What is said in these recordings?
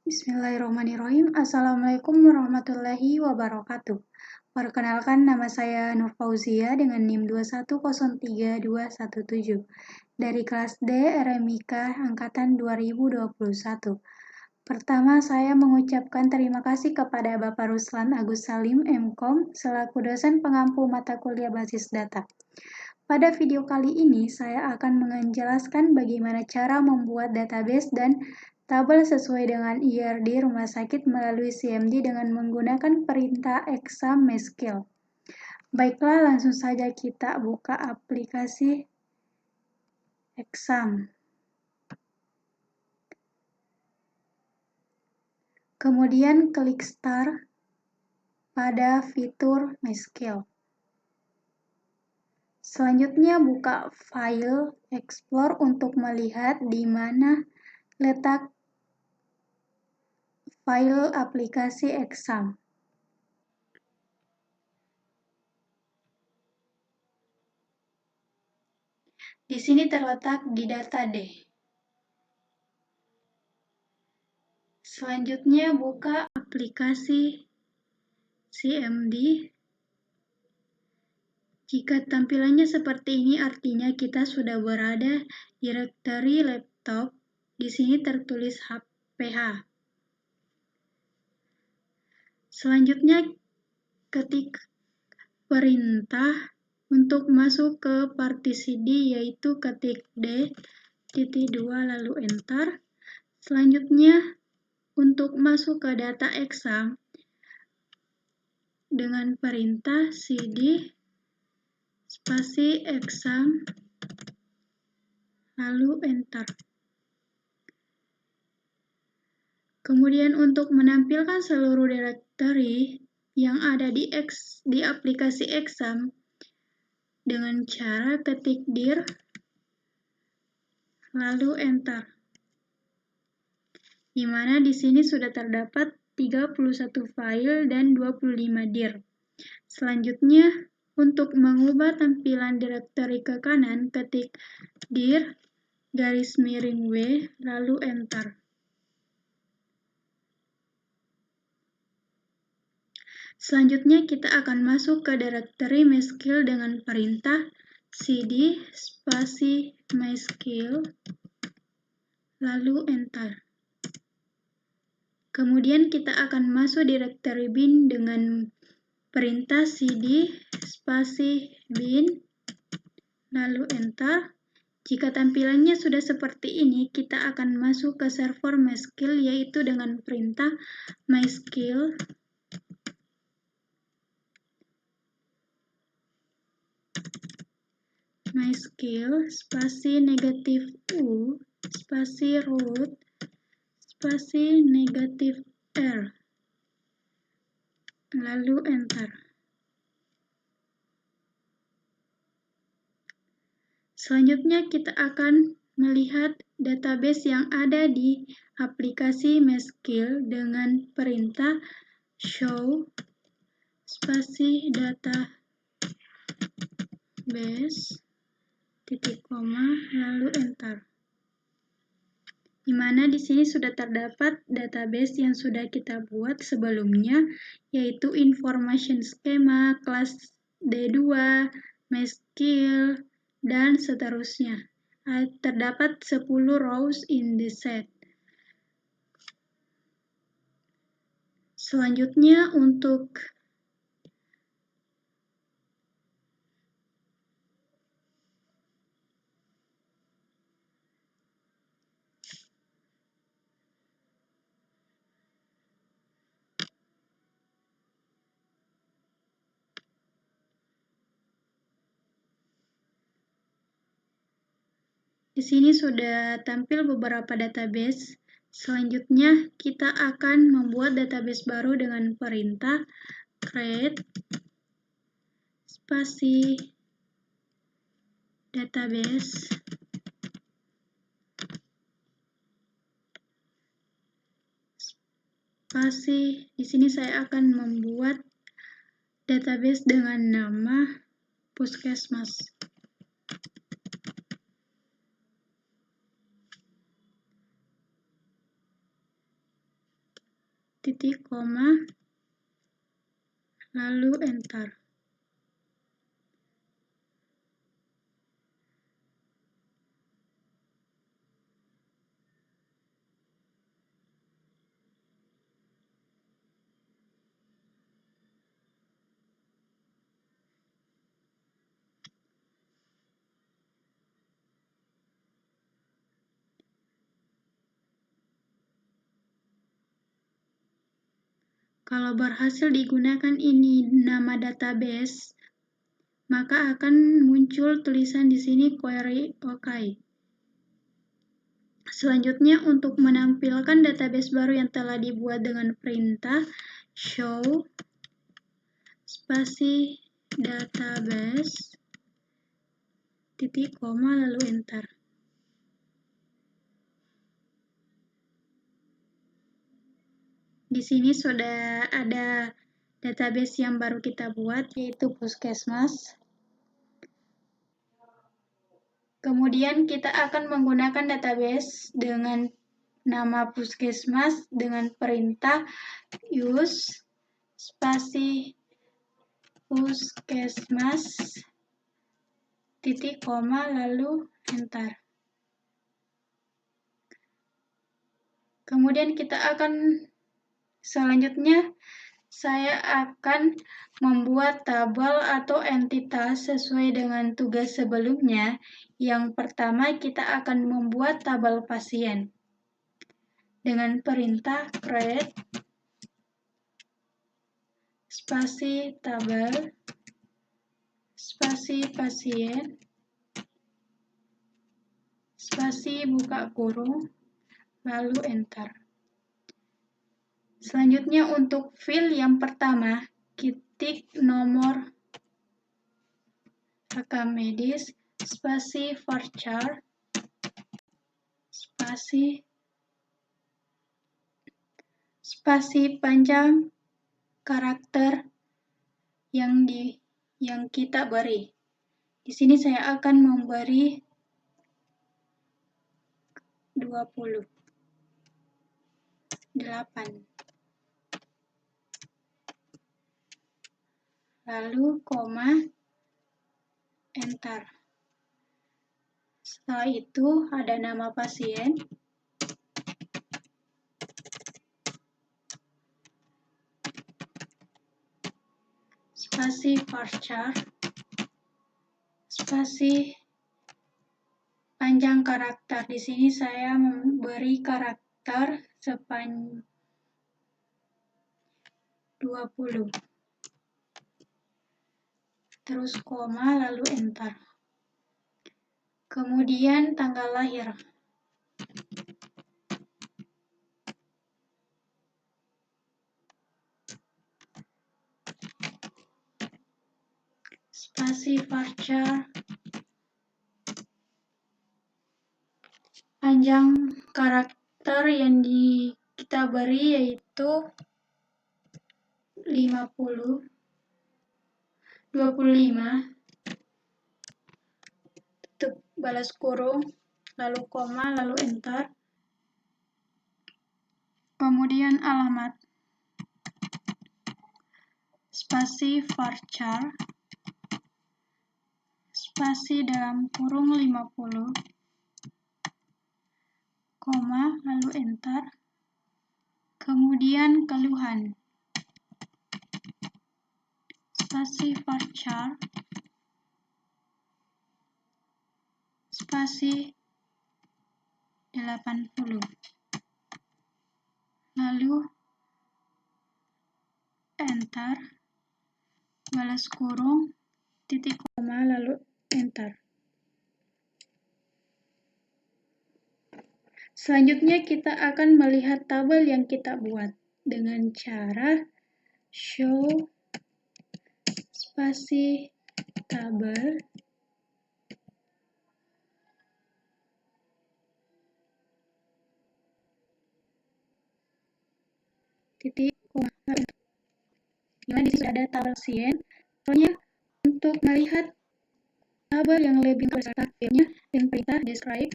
Bismillahirrahmanirrahim. Assalamualaikum warahmatullahi wabarakatuh. Perkenalkan, nama saya Nur Fauzia dengan NIM 2103217 dari kelas D RMIK angkatan 2021. Pertama, saya mengucapkan terima kasih kepada Bapak Ruslan Agus Salim, MKom, selaku dosen pengampu mata kuliah basis data. Pada video kali ini, saya akan menjelaskan bagaimana cara membuat database dan tabel sesuai dengan IRD rumah sakit melalui CMD dengan menggunakan perintah exam mesql. Baiklah, langsung saja kita buka aplikasi exam. Kemudian klik Start pada fitur mesql. Selanjutnya buka File Explore untuk melihat di mana letak file aplikasi exam. Di sini terletak di data D. Selanjutnya buka aplikasi CMD. Jika tampilannya seperti ini, artinya kita sudah berada di directory laptop. Di sini tertulis PH. Selanjutnya ketik perintah untuk masuk ke partisi D, yaitu ketik D.2 lalu enter. Selanjutnya untuk masuk ke data exam dengan perintah cd spasi exam lalu enter. Kemudian untuk menampilkan seluruh directory yang ada di aplikasi exam dengan cara ketik dir lalu enter. Di mana di sini sudah terdapat 31 file dan 25 dir. Selanjutnya untuk mengubah tampilan directory ke kanan, ketik dir garis miring W lalu enter. Selanjutnya kita akan masuk ke directory mesql dengan perintah cd spasi mesql lalu enter. Kemudian kita akan masuk directory bin dengan perintah cd spasi bin lalu enter. Jika tampilannya sudah seperti ini, kita akan masuk ke server mesql, yaitu dengan perintah mysql spasi negatif u spasi root spasi negatif r lalu enter. Selanjutnya kita akan melihat database yang ada di aplikasi mesql dengan perintah show spasi database titik koma lalu enter. Di mana di sini sudah terdapat database yang sudah kita buat sebelumnya, yaitu information schema, kelas D2, mesql, dan seterusnya. Terdapat 10 rows in the set. Selanjutnya untuk di sini sudah tampil beberapa database. Selanjutnya kita akan membuat database baru dengan perintah create spasi database spasi. Di sini saya akan membuat database dengan nama Puskesmas. titik koma, lalu enter. Kalau berhasil digunakan ini nama database, maka akan muncul tulisan di sini query OK. Selanjutnya, untuk menampilkan database baru yang telah dibuat dengan perintah show spasi database titik koma lalu enter. Di sini sudah ada database yang baru kita buat, yaitu Puskesmas. Kemudian kita akan menggunakan database dengan nama Puskesmas dengan perintah use spasi Puskesmas titik koma lalu enter. Kemudian selanjutnya saya akan membuat tabel atau entitas sesuai dengan tugas sebelumnya. Yang pertama, kita akan membuat tabel pasien dengan perintah create spasi tabel spasi pasien spasi buka kurung lalu enter. Selanjutnya untuk field yang pertama, ketik nomor rekam medis spasi varchar spasi panjang karakter yang kita beri. Di sini saya akan memberi 28. Lalu koma, enter. Setelah itu ada nama pasien, spasi varchar, spasi panjang karakter. Di sini saya memberi karakter sepanjang 20. Terus koma, lalu enter. Kemudian tanggal lahir. Spasi varchar, panjang karakter yang kita beri yaitu 25, tutup balas kurung, lalu koma, lalu enter. Kemudian alamat, spasi varchar, spasi dalam kurung 50, koma, lalu enter. Kemudian keluhan, spasi varchar, spasi 80, lalu enter, balas kurung, titik koma, lalu enter. Selanjutnya kita akan melihat tabel yang kita buat dengan cara show spasi tabel titik koma. Di sini ada tabel pasien. Soalnya untuk melihat tabel yang lebih besar dengan perintah describe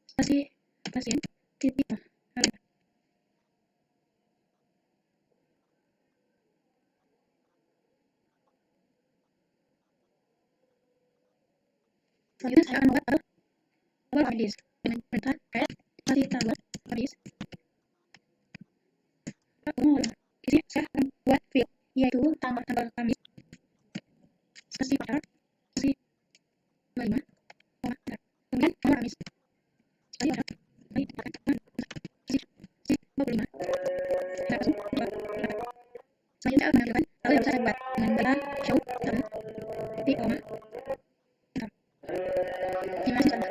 spasi pasien titik koma. Selanjutnya saya akan membuat tabel medis dengan perintah create spasi tabel medis. Di sini saya akan membuat field, yaitu tanggal Kamis, spasi voucher, spasi 25, kemudian nomor Kamis, spasi voucher, spasi 25. Selanjutnya akan menampilkan tabel yang bisa saya buat dengan data show tabel titik koma.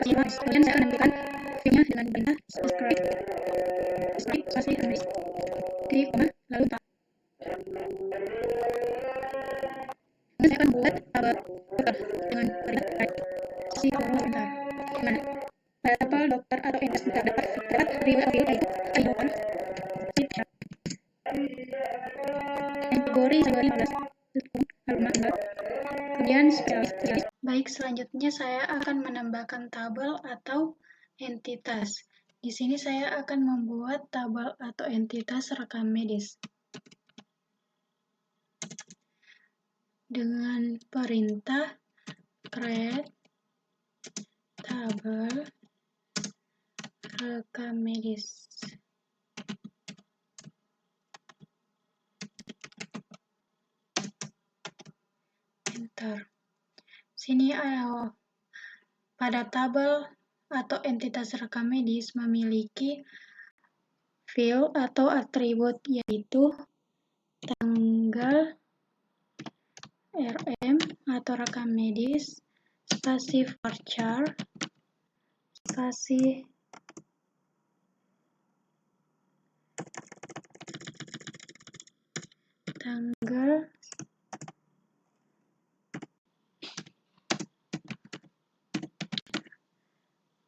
Kemudian saya akan menampilkan filenya dengan perintah subscribe spasi Kamis titik koma lalu tab. Kemudian saya akan membuat tabel dokter dengan perintah create spasi lalu enter. Mana pada tabel dokter atau entitas dokter dapat review yaitu ID dokter, kategori 15, kemudian spesialis. Baik, selanjutnya saya akan menambahkan tabel atau entitas. Di sini saya akan membuat tabel atau entitas rekam medis dengan perintah create tabel rekam medis. Enter. Sini pada tabel atau entitas rekam medis memiliki field atau atribut, yaitu tanggal RM atau rekam medis, spasi varchar, spasi tanggal,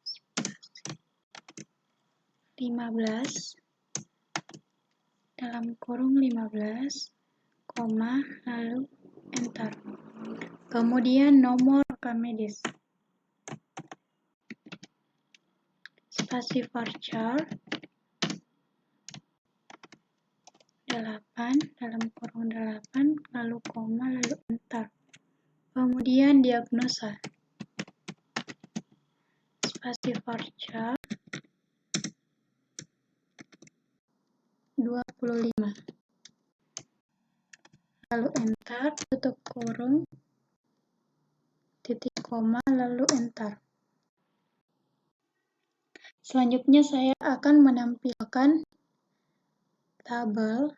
spasi 15 dalam kurung 15, koma, lalu enter. Kemudian nomor rekam medis, spasi varchar 8 dalam kurung 8, lalu koma, lalu enter. Kemudian diagnosa, spasi varchar 25, lalu enter, tutup kurung, titik koma, lalu enter. Selanjutnya saya akan menampilkan tabel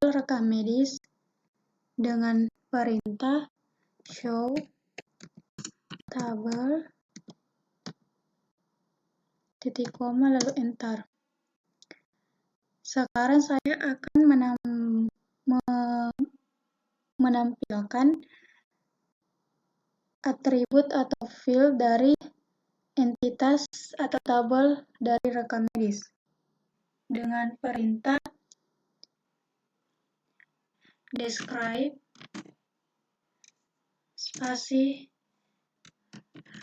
rekam medis dengan perintah show tabel titik koma lalu enter. Sekarang saya akan menampilkan atribut atau field dari entitas atau tabel dari rekam medis dengan perintah describe spasi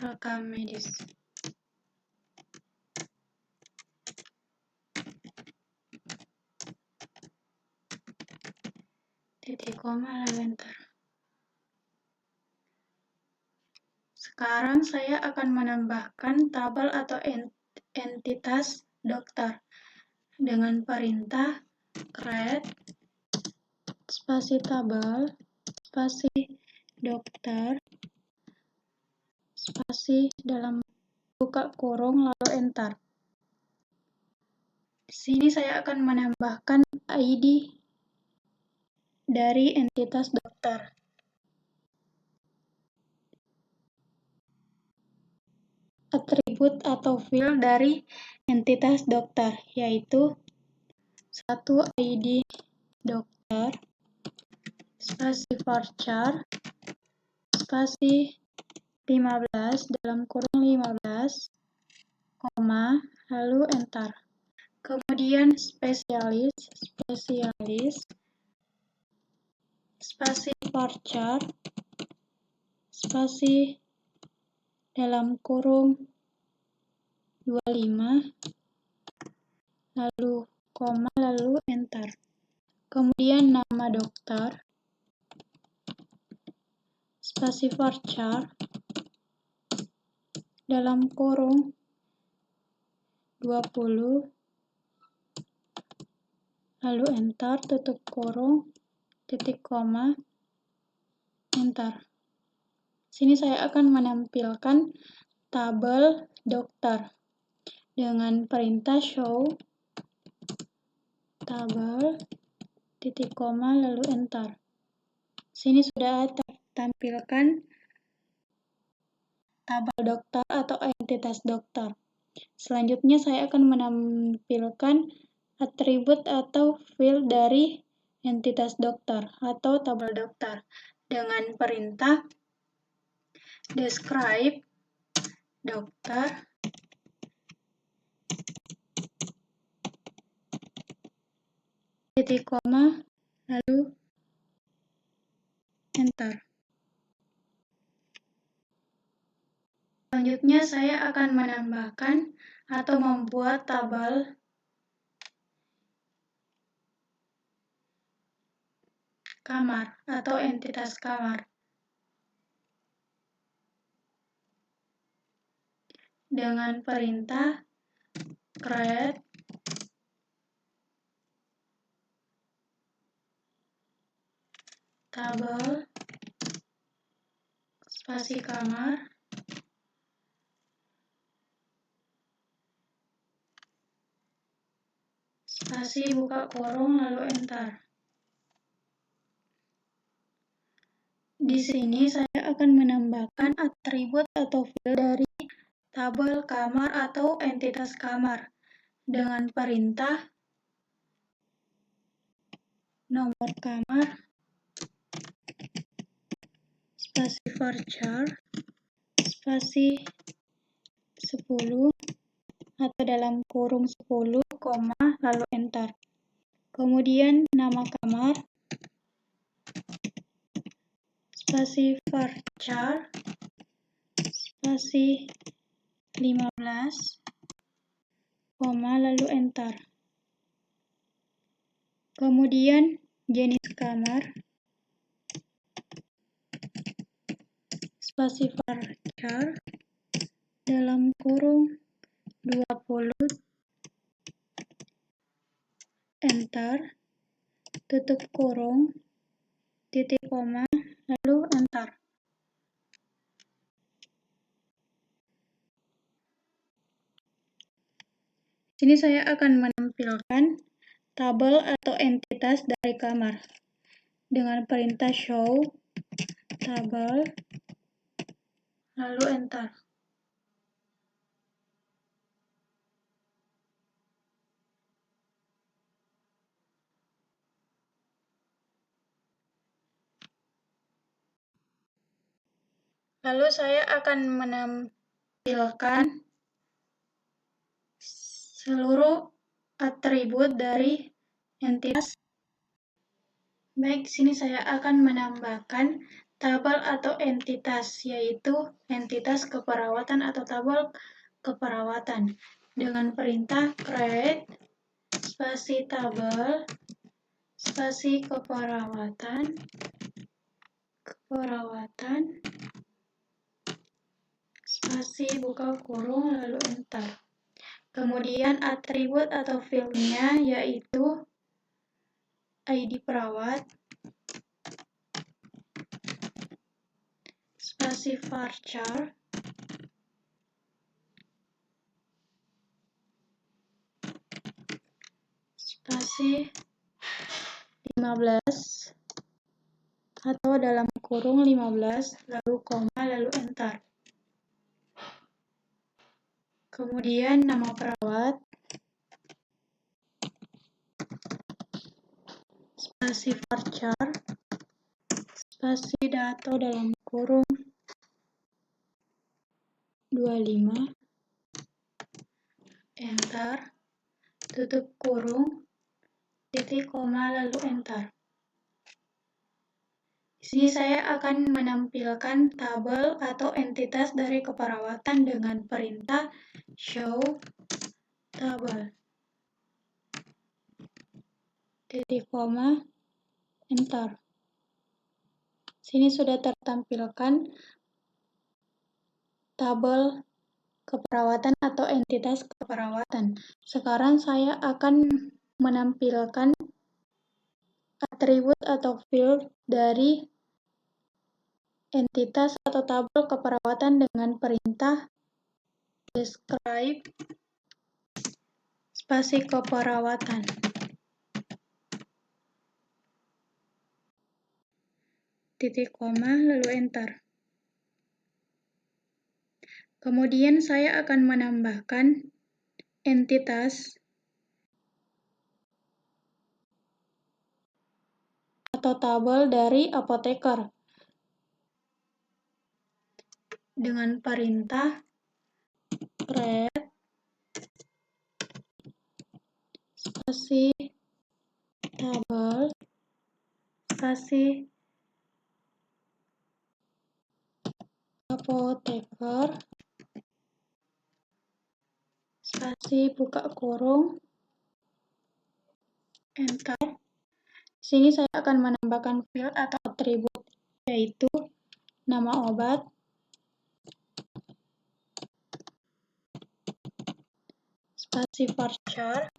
rekam medis. Titik koma lalu enter. Sekarang saya akan menambahkan tabel atau entitas dokter dengan perintah create spasi tabel spasi dokter spasi dalam buka kurung lalu enter. Di sini saya akan menambahkan ID dari entitas dokter. Atribut atau field dari entitas dokter, yaitu 1 ID dokter, spasi varchar, spasi 15 dalam kurung 15, koma, lalu enter. Kemudian spesialis, spasi varchar, spasi dalam kurung 25, lalu koma, lalu enter. Kemudian nama dokter, spasi varchar dalam kurung 20 lalu enter, tutup kurung, titik koma, enter. Sini saya akan menampilkan tabel dokter dengan perintah show tabel, titik koma, lalu enter. Sini sudah tampilkan tabel dokter atau entitas dokter. Selanjutnya saya akan menampilkan atribut atau field dari entitas dokter atau tabel dokter dengan perintah describe dokter titik koma lalu enter. Selanjutnya saya akan menambahkan atau membuat tabel kamar atau entitas kamar dengan perintah create tabel spasi kamar spasi buka kurung lalu enter. Di sini saya akan menambahkan atribut atau field dari tabel kamar atau entitas kamar dengan perintah nomor kamar spasi varchar spasi 10 atau dalam kurung 10, lalu enter. Kemudian nama kamar spasi varchar spasi 15, lalu enter. Kemudian jenis kamar spasi varchar dalam kurung 20, enter, tutup kurung, titik koma, lalu enter. Sini saya akan menampilkan tabel atau entitas dari kamar dengan perintah show tabel, lalu enter. Lalu saya akan menampilkan seluruh atribut dari entitas. Baik, sini saya akan menambahkan tabel atau entitas, yaitu entitas keperawatan atau tabel keperawatan dengan perintah create spasi tabel spasi keperawatan spasi buka kurung lalu enter. Kemudian atribut atau fieldnya yaitu ID perawat spasi varchar spasi 15 atau dalam kurung 15 lalu koma lalu enter. Kemudian nama perawat spasi varchar spasi dato dalam kurung 25, enter, tutup kurung, titik koma lalu enter. Di sini saya akan menampilkan tabel atau entitas dari keperawatan dengan perintah show tabel, titik koma, enter. Sini sudah tertampilkan tabel keperawatan atau entitas keperawatan. Sekarang saya akan menampilkan atribut atau field dari entitas atau tabel keperawatan dengan perintah describe spasi keperawatan. Titik koma lalu enter. Kemudian saya akan menambahkan entitas atau tabel dari apoteker dengan perintah create spasi tabel spasi apoteker spasi buka kurung enter. Di sini saya akan menambahkan field atau atribut yaitu nama obat, spasi voucher,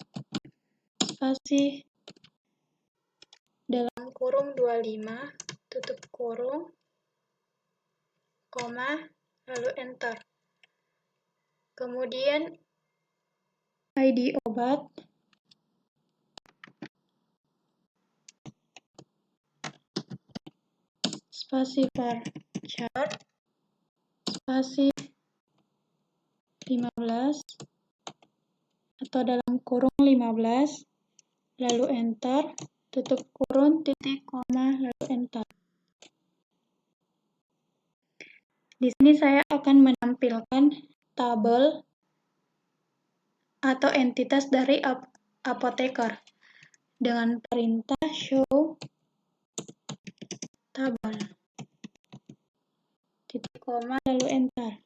spasi dalam kurung 25 tutup kurung koma lalu enter. Kemudian ID obat, spasi voucher, spasi 15 atau dalam kurung 15 lalu enter, tutup kurung titik koma lalu enter. Di sini saya akan menampilkan tabel atau entitas dari apoteker dengan perintah show tabel titik koma lalu enter.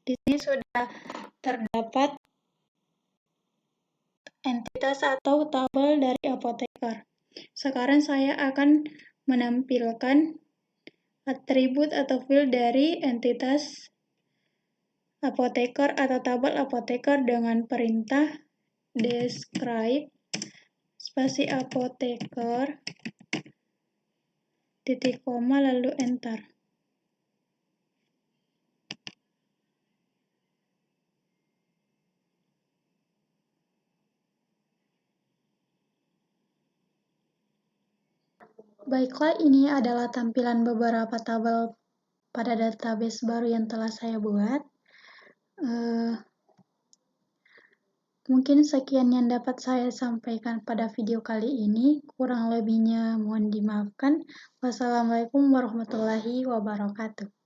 Di sini sudah terdapat entitas atau tabel dari apoteker. Sekarang saya akan menampilkan atribut atau field dari entitas apoteker atau tabel apoteker dengan perintah describe spasi apoteker titik koma lalu enter. Baiklah, ini adalah tampilan beberapa tabel pada database baru yang telah saya buat. Mungkin sekian yang dapat saya sampaikan pada video kali ini. Kurang lebihnya mohon dimaafkan. Wassalamualaikum warahmatullahi wabarakatuh.